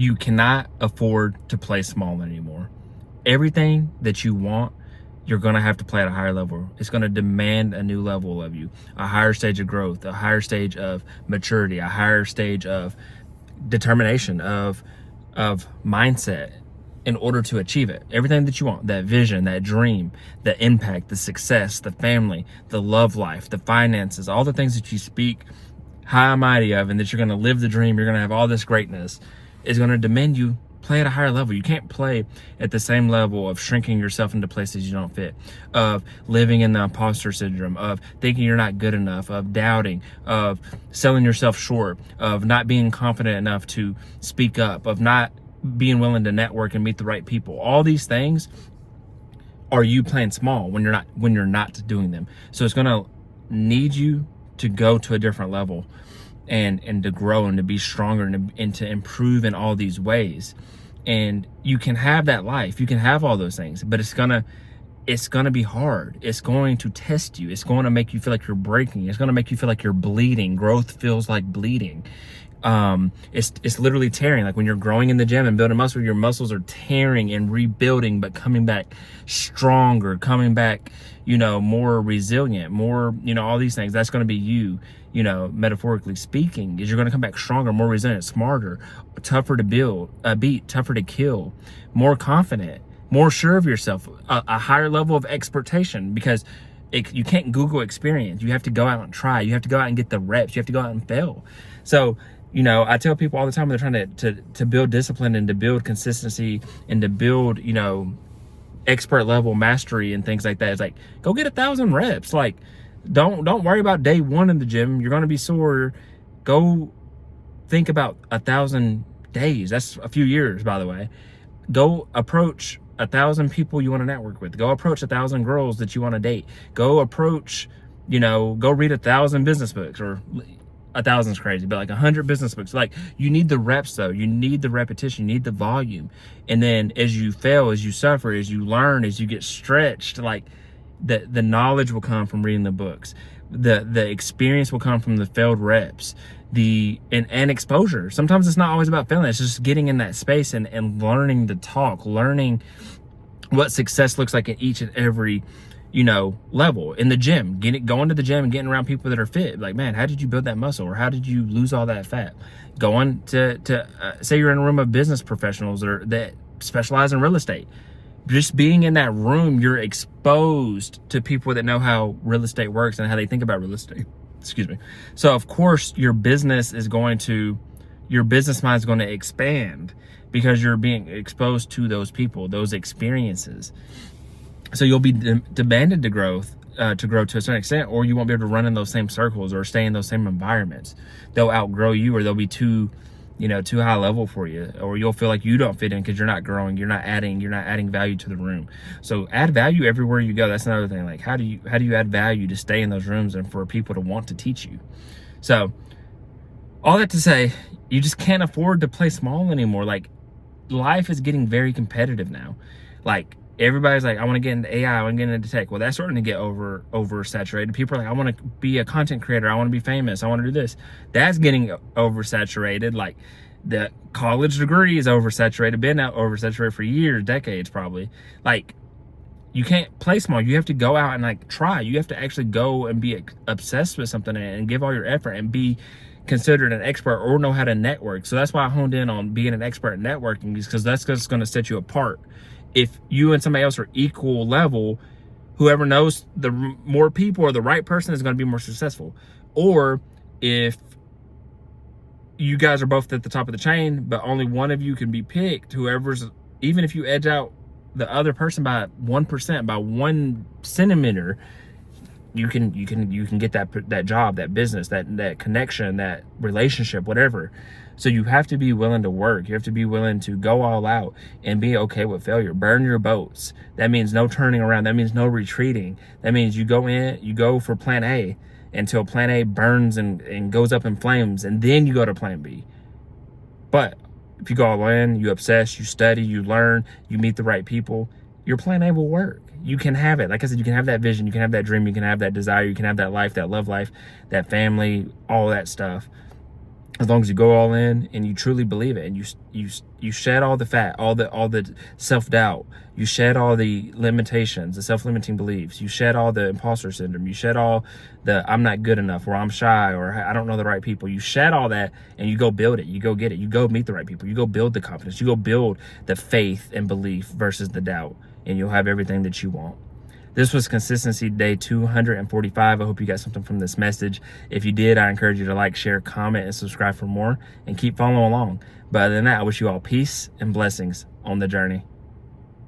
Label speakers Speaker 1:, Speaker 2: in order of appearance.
Speaker 1: You cannot afford to play small anymore. Everything that you want, you're going to have to play at a higher level. It's going to demand a new level of you, a higher stage of growth, a higher stage of maturity, a higher stage of determination, of mindset in order to achieve it. Everything that you want, that vision, that dream, the impact, the success, the family, the love life, the finances, all the things that you speak high and mighty of, and that you're going to live the dream, you're going to have all this greatness, is going to demand you play at a higher level. You can't play at the same level of shrinking yourself into places you don't fit, of living in the imposter syndrome, of thinking you're not good enough, of doubting, of selling yourself short, of not being confident enough to speak up, of not being willing to network and meet the right people. All these things are you playing small when you're not doing them. So it's going to need you to go to a different level and to grow and to be stronger and to improve in all these ways. And you can have that life, you can have all those things, but it's gonna be hard. It's going to test you. It's going to make you feel like you're breaking. It's going to make you feel like you're bleeding. Growth feels like bleeding. It's literally tearing. Like when you're growing in the gym and building muscle, your muscles are tearing and rebuilding, but coming back stronger, coming back, more resilient, more, all these things. That's going to be you, metaphorically speaking, is you're going to come back stronger, more resilient, smarter, tougher to beat, tougher to kill, more confident, more sure of yourself, a higher level of expectation, because you can't Google experience. You have to go out and try. You have to go out and get the reps. You have to go out and fail. So, I tell people all the time when they're trying to build discipline and to build consistency and to build, expert level mastery and things like that. It's like, go get 1,000 reps. Like, don't worry about day one in the gym. You're going to be sore. Go think about 1,000 days. That's a few years, by the way. Go approach 1,000 people you want to network with. Go approach 1,000 girls that you want to date. Go approach, go read 1,000 business books, or 1,000 is crazy, but like 100 business books. Like, you need the reps though. You need the repetition. You need the volume. And then as you fail, as you suffer, as you learn, as you get stretched, like the knowledge will come from reading the books. The experience will come from the failed reps, and exposure. Sometimes it's not always about failing. It's just getting in that space and learning to talk, learning what success looks like at each and every level. In the gym, going to the gym and getting around people that are fit. Like, man, how did you build that muscle? Or how did you lose all that fat? Going to say you're in a room of business professionals that specialize in real estate. Just being in that room, you're exposed to people that know how real estate works and how they think about real estate. Excuse me. So of course your business mind is going to expand because you're being exposed to those people, those experiences. So you'll be demanded to grow to a certain extent, or you won't be able to run in those same circles or stay in those same environments. They'll outgrow you, or they'll be too high level for you, or you'll feel like you don't fit in because you're not growing, you're not adding value to the room. So add value everywhere you go. That's another thing. Like, how do you add value to stay in those rooms and for people to want to teach you? So all that to say, you just can't afford to play small anymore. Like, life is getting very competitive now. Like, everybody's like, I want to get into AI, I want to get into tech. Well, that's starting to get oversaturated. People are like, I want to be a content creator, I want to be famous, I want to do this. That's getting oversaturated. Like, the college degree is oversaturated, been oversaturated for years, decades probably. Like, you can't play small. You have to go out and like try. You have to actually go and be obsessed with something and give all your effort and be considered an expert or know how to network. So that's why I honed in on being an expert in networking, because that's just going to set you apart. If you and somebody else are equal level, whoever knows the more people or the right person is going to be more successful. Or if you guys are both at the top of the chain, but only one of you can be picked, even if you edge out the other person by 1%, by 1 centimeter, you can get that job, that business, that connection, that relationship, whatever. So you have to be willing to work. You have to be willing to go all out and be okay with failure. Burn your boats. That means no turning around. That means no retreating. That means you go for plan A until plan A burns and goes up in flames, and then you go to plan B. But if you go all in, you obsess, you study, you learn, you meet the right people, your plan A will work. You can have it. Like I said, you can have that vision, you can have that dream, you can have that desire, you can have that life, that love life, that family, all that stuff. as long as you go all in and you truly believe it, and you shed all the fat, all the self-doubt, you shed all the limitations, the self-limiting beliefs, you shed all the imposter syndrome, you shed all the I'm not good enough, or I'm shy, or I don't know the right people. You shed all that and you go build it, you go get it, you go meet the right people, you go build the confidence, you go build the faith and belief versus the doubt, and you'll have everything that you want. This was Consistency Day 245. I hope you got something from this message. If you did, I encourage you to like, share, comment, and subscribe for more, and keep following along. But other than that, I wish you all peace and blessings on the journey.